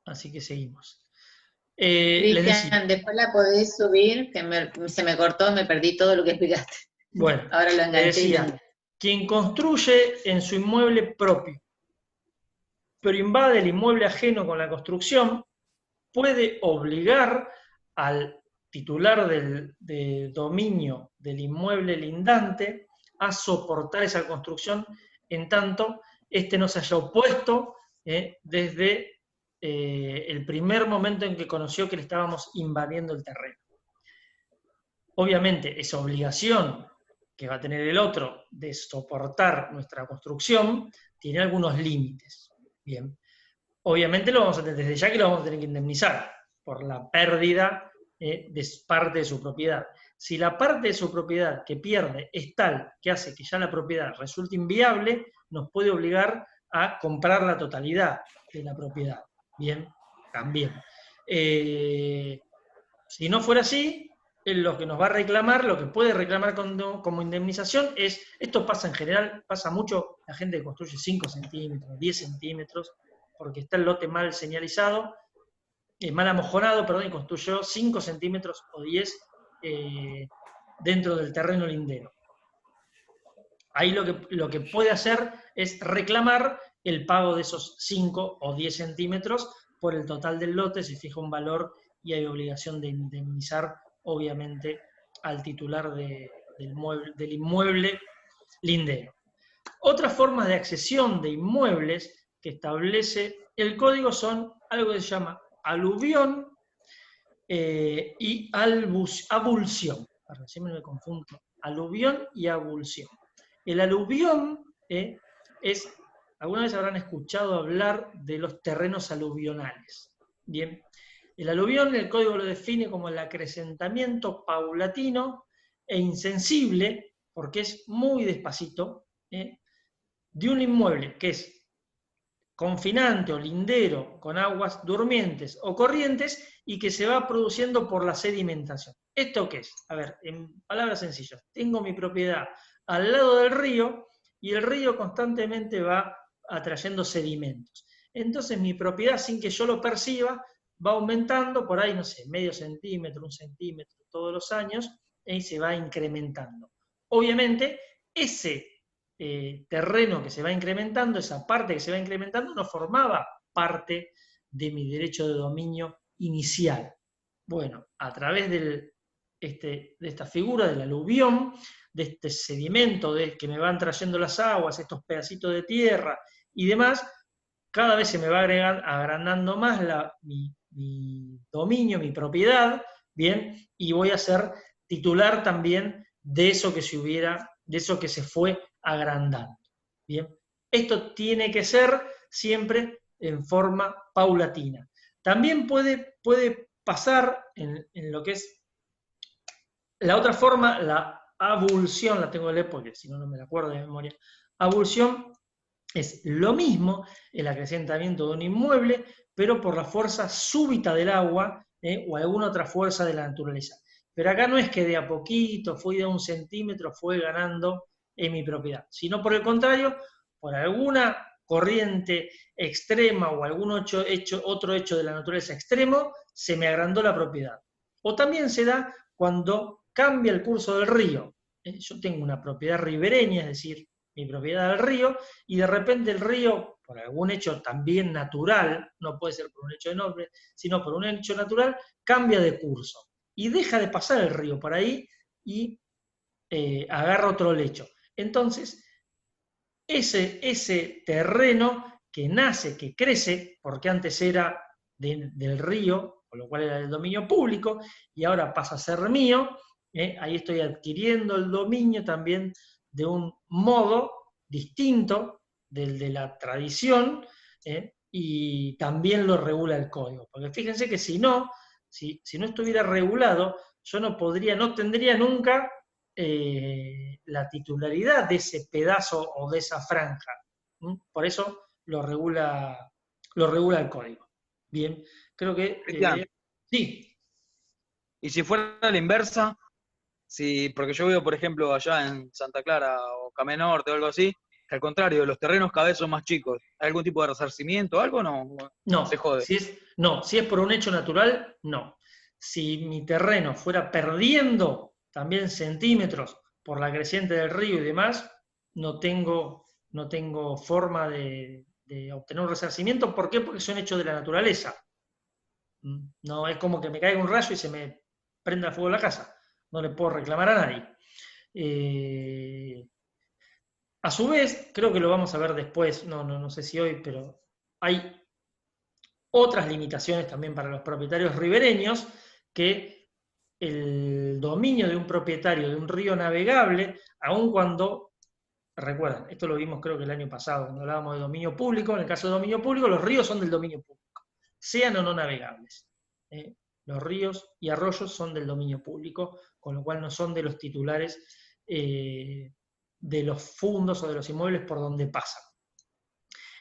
Así que seguimos. Les decía, Cristian, después la podés subir, que se me cortó, me perdí todo lo que explicaste. bueno, Ahora lo les enganché y lo decía, quien construye en su inmueble propio, pero invade el inmueble ajeno con la construcción, puede obligar al titular de dominio del inmueble lindante a soportar esa construcción en tanto éste no se haya opuesto desde el primer momento en que conoció que le estábamos invadiendo el terreno. Obviamente, esa obligación que va a tener el otro de soportar nuestra construcción tiene algunos límites. Bien, obviamente lo vamos a tener desde ya que lo vamos a tener que indemnizar por la pérdida de parte de su propiedad. Si la parte de su propiedad que pierde es tal que hace que ya la propiedad resulte inviable, nos puede obligar a comprar la totalidad de la propiedad. Bien, también. Si no fuera así, lo que nos va a reclamar, lo que puede reclamar como indemnización es, esto pasa en general, pasa mucho, la gente que construye 5 centímetros, 10 centímetros, porque está el lote mal señalizado, mal amojonado, perdón, y construyó 5 centímetros o 10 dentro del terreno lindero. Ahí lo que puede hacer es reclamar el pago de esos 5 o 10 centímetros por el total del lote, se fija un valor y hay obligación de indemnizar, obviamente, al titular del inmueble lindero. Otras formas de accesión de inmuebles que establece el código son algo que se llama aluvión y abulsión. Perdón, siempre me confundo. Aluvión y abulsión. El aluvión es, alguna vez habrán escuchado hablar de los terrenos aluvionales. Bien, el aluvión el código lo define como el acrecentamiento paulatino e insensible, porque es muy despacito, de un inmueble que es confinante o lindero con aguas durmientes o corrientes y que se va produciendo por la sedimentación. ¿Esto qué es? A ver, en palabras sencillas, tengo mi propiedad al lado del río y el río constantemente va atrayendo sedimentos. Entonces mi propiedad, sin que yo lo perciba, va aumentando por ahí, no sé, medio centímetro, 1 centímetro todos los años y se va incrementando. Obviamente, ese terreno que se va incrementando, esa parte que se va incrementando, no formaba parte de mi derecho de dominio inicial. Bueno, a través de esta figura del aluvión, de este sedimento que me van trayendo las aguas, estos pedacitos de tierra y demás, cada vez se me va agrandando más mi dominio, mi propiedad, bien, y voy a ser titular también de eso que de eso que se fue agrandando. Bien, esto tiene que ser siempre en forma paulatina. También puede pasar en lo que es la otra forma, la abulsión, la tengo que leer porque si no, no me la acuerdo de memoria. Abulsión es lo mismo, el acrecentamiento de un inmueble, pero por la fuerza súbita del agua o alguna otra fuerza de la naturaleza. Pero acá no es que de a poquito, fui de 1 centímetro, fue ganando en mi propiedad, sino por el contrario, por alguna corriente extrema o algún otro hecho de la naturaleza extremo, se me agrandó la propiedad. O también se da cuando cambia el curso del río. Yo tengo una propiedad ribereña, es decir, mi propiedad del río, y de repente el río, por algún hecho también natural, no puede ser por un hecho de nombre, sino por un hecho natural, cambia de curso y deja de pasar el río por ahí y agarra otro lecho. Entonces, ese terreno que nace, que crece, porque antes era del río, con lo cual era del dominio público, y ahora pasa a ser mío, ahí estoy adquiriendo el dominio también de un modo distinto del de la tradición, y también lo regula el código. Porque fíjense que si no estuviera regulado, yo no tendría nunca la titularidad de ese pedazo o de esa franja. Por eso lo regula el código. Bien, creo que Cristian, sí. y si fuera la inversa, porque yo veo, por ejemplo, allá en Santa Clara o Camé Norte o algo así, Que al contrario, los terrenos cada vez son más chicos. ¿Hay algún tipo de resarcimiento o algo? No, No, se jode. si es por un hecho natural, no. Si mi terreno fuera perdiendo también centímetros por la creciente del río y demás, no tengo forma de obtener un resarcimiento. ¿Por qué? Porque son hechos de la naturaleza. No es como que me caiga un rayo y se me prenda fuego la casa. No le puedo reclamar a nadie. A su vez, creo que lo vamos a ver después, no sé si hoy, pero hay otras limitaciones también para los propietarios ribereños, que el dominio de un propietario de un río navegable, aun cuando, recuerdan, esto lo vimos creo que el año pasado, cuando hablábamos de dominio público, en el caso de dominio público, los ríos son del dominio público, sean o no navegables. Los ríos y arroyos son del dominio público, con lo cual no son de los titulares de los fundos o de los inmuebles por donde pasan.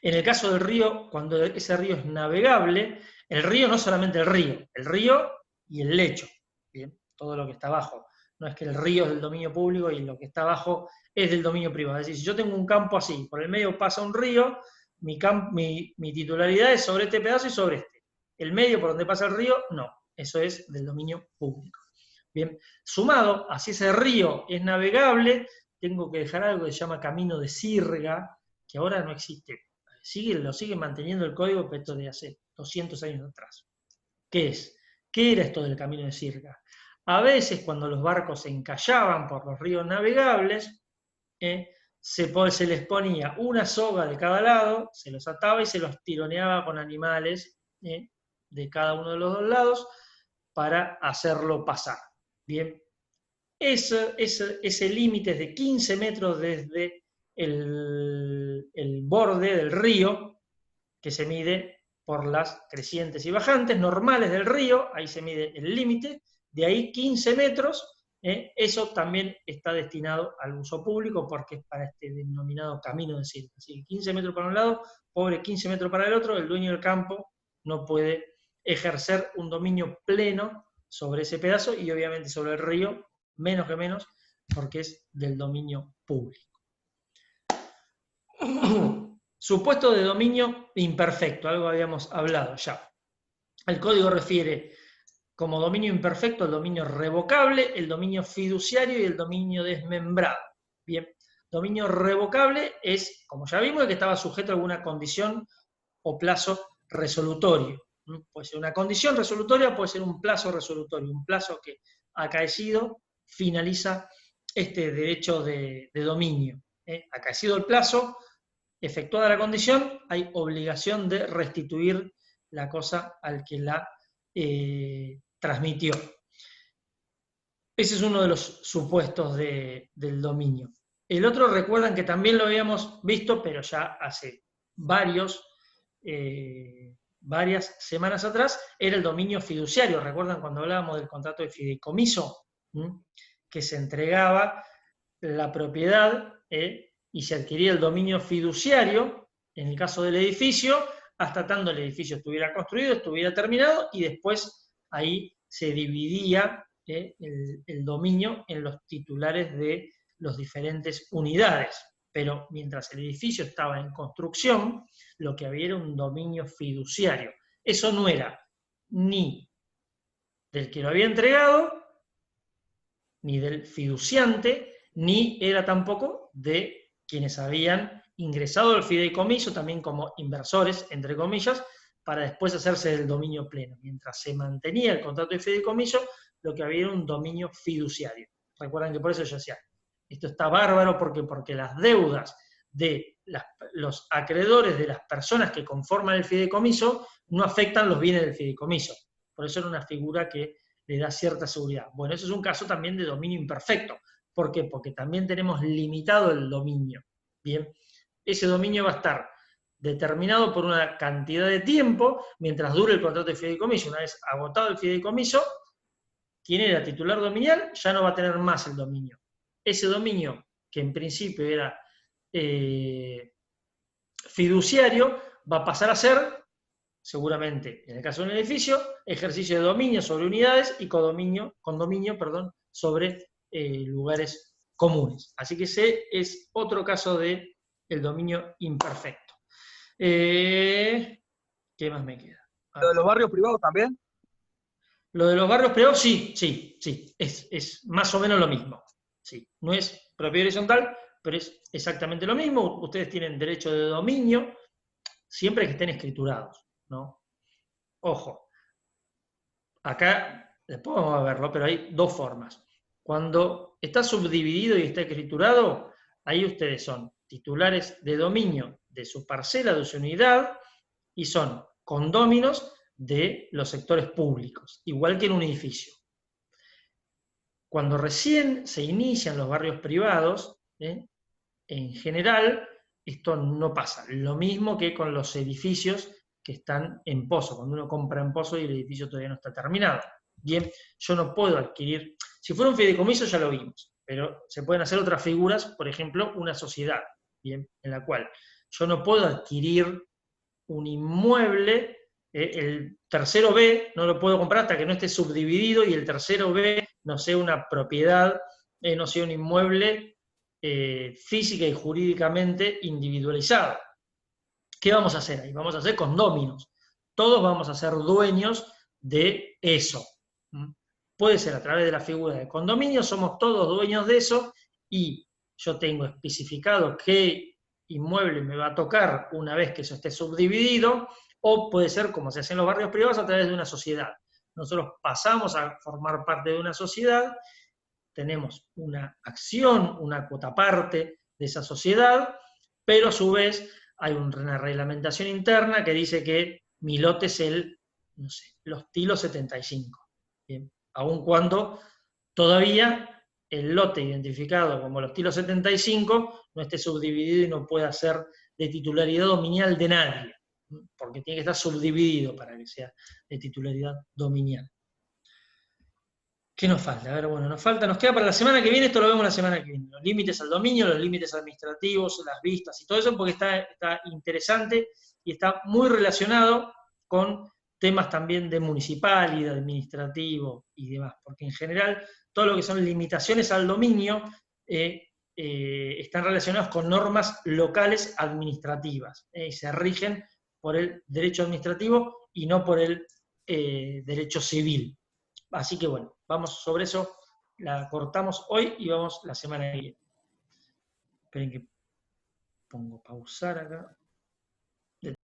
En el caso del río, cuando ese río es navegable, el río no solamente el río y el lecho, ¿bien? Todo lo que está abajo. No es que el río es del dominio público y lo que está abajo es del dominio privado. Es decir, si yo tengo un campo así, por el medio pasa un río, mi titularidad es sobre este pedazo y sobre este. El medio por donde pasa el río, no. Eso es del dominio público. Bien, sumado a si ese río es navegable, tengo que dejar algo que se llama camino de sirga, que ahora no existe. Lo sigue manteniendo el código, pero esto de hace 200 años atrás. ¿Qué es? ¿Qué era esto del camino de sirga? A veces cuando los barcos se encallaban por los ríos navegables, se les ponía una soga de cada lado, se los ataba y se los tironeaba con animales de cada uno de los dos lados para hacerlo pasar. Bien, ese límite es de 15 metros desde el borde del río, que se mide por las crecientes y bajantes normales del río, ahí se mide el límite, de ahí 15 metros, eso también está destinado al uso público porque es para este denominado camino de sirga. Así que 15 metros para un lado, pobre 15 metros para el otro, el dueño del campo no puede ejercer un dominio pleno sobre ese pedazo y obviamente sobre el río, menos que menos, porque es del dominio público. Supuesto de dominio imperfecto, algo habíamos hablado ya. El código refiere como dominio imperfecto el dominio revocable, el dominio fiduciario y el dominio desmembrado. Bien, dominio revocable es, como ya vimos, el que estaba sujeto a alguna condición o plazo resolutorio. Puede ser una condición resolutoria, puede ser un plazo resolutorio, un plazo que acaecido finaliza este derecho de dominio. Acaecido el plazo, efectuada la condición, hay obligación de restituir la cosa al que la transmitió. Ese es uno de los supuestos del dominio. El otro, recuerdan que también lo habíamos visto, pero ya hace varias semanas atrás, era el dominio fiduciario. ¿Recuerdan cuando hablábamos del contrato de fideicomiso? Que se entregaba la propiedad y se adquiría el dominio fiduciario, en el caso del edificio, hasta tanto el edificio estuviera construido, estuviera terminado, y después ahí se dividía el dominio en los titulares de las diferentes unidades. Pero mientras el edificio estaba en construcción, lo que había era un dominio fiduciario. Eso no era ni del que lo había entregado, ni del fiduciante, ni era tampoco de quienes habían ingresado al fideicomiso, también como inversores, entre comillas, para después hacerse del dominio pleno. Mientras se mantenía el contrato de fideicomiso, lo que había era un dominio fiduciario. Recuerdan que por eso yo decía, esto está bárbaro porque las deudas de los acreedores de las personas que conforman el fideicomiso no afectan los bienes del fideicomiso. Por eso era una figura que le da cierta seguridad. Bueno, eso es un caso también de dominio imperfecto. ¿Por qué? Porque también tenemos limitado el dominio. Bien, ese dominio va a estar determinado por una cantidad de tiempo mientras dure el contrato de fideicomiso. Una vez agotado el fideicomiso, quien era titular dominial ya no va a tener más el dominio. Ese dominio, que en principio era fiduciario, va a pasar a ser, seguramente, en el caso de un edificio, ejercicio de dominio sobre unidades y condominio sobre lugares comunes. Así que ese es otro caso de el dominio imperfecto. ¿Qué más me queda? ¿Lo de los barrios privados también? Lo de los barrios privados, sí, es más o menos lo mismo. Sí, no es propiedad horizontal, pero es exactamente lo mismo. Ustedes tienen derecho de dominio, siempre que estén escriturados, ¿no? Ojo, acá, después vamos a verlo, pero hay dos formas. Cuando está subdividido y está escriturado, ahí ustedes son titulares de dominio de su parcela, de su unidad, y son condóminos de los sectores públicos, igual que en un edificio. Cuando recién se inician los barrios privados, en general, esto no pasa. Lo mismo que con los edificios que están en pozo, cuando uno compra en pozo y el edificio todavía no está terminado. Bien, yo no puedo adquirir, si fuera un fideicomiso ya lo vimos, pero se pueden hacer otras figuras, por ejemplo, una sociedad, bien, en la cual yo no puedo adquirir un inmueble, el tercero B no lo puedo comprar hasta que no esté subdividido y el tercero B no sea una propiedad, no sea un inmueble física y jurídicamente individualizado. ¿Qué vamos a hacer ahí? Vamos a hacer condóminos. Todos vamos a ser dueños de eso. Puede ser a través de la figura de condominio, somos todos dueños de eso y yo tengo especificado qué inmueble me va a tocar una vez que eso esté subdividido, o puede ser como se hace en los barrios privados a través de una sociedad. Nosotros pasamos a formar parte de una sociedad, tenemos una acción, una cuota parte de esa sociedad, pero a su vez hay una reglamentación interna que dice que mi lote es el, no sé, los tilos 75. Bien, aun cuando todavía el lote identificado como los tilos 75 no esté subdividido y no pueda ser de titularidad dominial de nadie, porque tiene que estar subdividido para que sea de titularidad dominial. ¿Qué nos falta? A ver, bueno, nos queda para la semana que viene, esto lo vemos la semana que viene, los límites al dominio, los límites administrativos, las vistas y todo eso, porque está interesante y está muy relacionado con temas también de municipal y de administrativo y demás, porque en general todo lo que son limitaciones al dominio están relacionados con normas locales administrativas, y se rigen por el derecho administrativo y no por el derecho civil. Así que bueno, vamos sobre eso, la cortamos hoy y vamos la semana que viene. Esperen que pongo pausar acá.